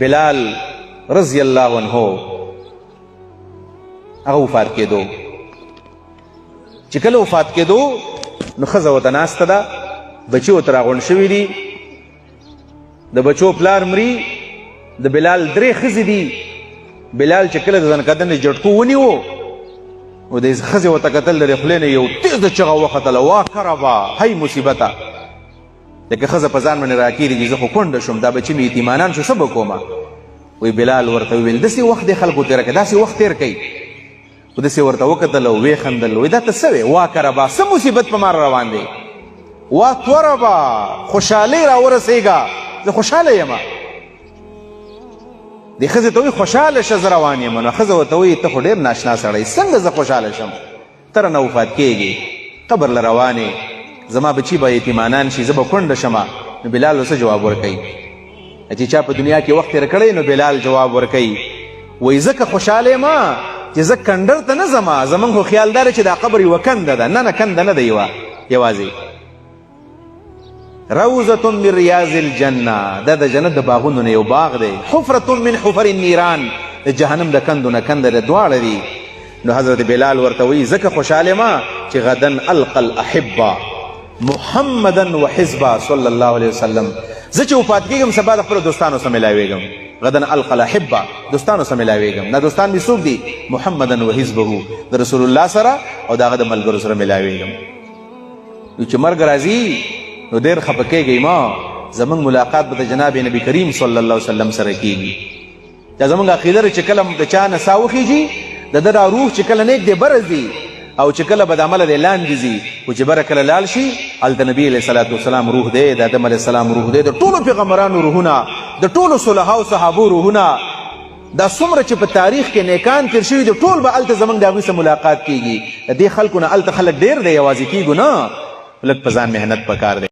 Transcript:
بلال رضی الله عنه هغه وفات کېدو. چې کله وفات کېدو نو ښځه ورته ناسته ده، بچي ورته راغونډ شوي دي، د بچو پلار مري، د بلال 3 ښځې دي. بلال چې کله د ځنکدن جټکو ونیو او د ښځې ورته کتل، د خولې نه یو تیزه چغه وختله، وا کربا هی مصیبته، لکه ښځه په ځان باندې راکېږي چې زه خو کونډه شوم، دا بچي مې یتیمانان شو، څه به کومه؟ وی بلال ورته وویل داسې وخت دی خلکو تېره کوي، داسې وخت تېر کوي. خو داسې ورته وکتل او ویې خندل، وایي دا ته څه وې؟ وا کربا څه مصیبت په ما روان دی، وا توربا خوشحالۍ راورسېږه، زه خوشحاله یم. دې ښځې ته وایي خوشحاله شه زه روان یم. نو ښځه ورته وایي ته خو ډېر ناشنا سړی، څنګه زه خوشحاله شم؟ ته رانه وفات کېږي، قبر له روانې، زما بچي به یتیمانان شي، زه به کونډه شمه. نو بلال ورته څه جواب ورکوي؟ چې چا په دنیا کې وخت تېر کړی، نو بلال جواب ورکوي، وایي ځکه خوشحاله یم چې زه کنډر ته نه ځم، زمونږ خو خیال دا دی چې دا قبر یوه کنده ده. نه کنده نه ده، یوازې روضة من ریاض الجنه، دا د جنت د باغونو نه یو باغ دی. حفرة من حفر النیران، د جهنم د کندو نه کنده د دواړه دي. نو حضرت بلال ورته وایي ځکه خوشحاله یم چې غدن القى الاحبه محمدا وحزبه صلی الله علیه وسلم، زه چې وفات کېږم سبا د خپلو دوستانو سره ملاوېږم. غدن القى الاحبه، دوستانو سره ملاوېږم. دا دوستان مې څوک دي؟ محمدا وحزبه، د رسول الله سره او د هغه د ملګرو سره ملاوېږم. نو چې مرګ راځي نو ډېر خفه کېږئ ما، زمونږ ملاقات به د جناب نبی کریم صلی الله علیه وسلم سره کېږي. دا زمونږ عقیده ده چې کله د چا نه ساه وخېږي، د ده دا روح چې کله نیک دی بره ځي، او چې کله بد عمله دی لاندې ځي، خو چې بره کله لاړ شي هلته نبي علیه صلات وسلام روح دی، د آدم علیه السلام روح دی، د ټولو پیغمبرانو روحونه، د ټولو صلحاو صحابو روحونه، دا څومره چې په تاریخ کې نیکان تېر شوي دي، ټول به هلته زمونږ د هغوی سره ملاقات کېږي. د دې خلکو نه هلته خلک ډېر دی، یوازې کېږو نه، لږ په ځان محنت پکار دی.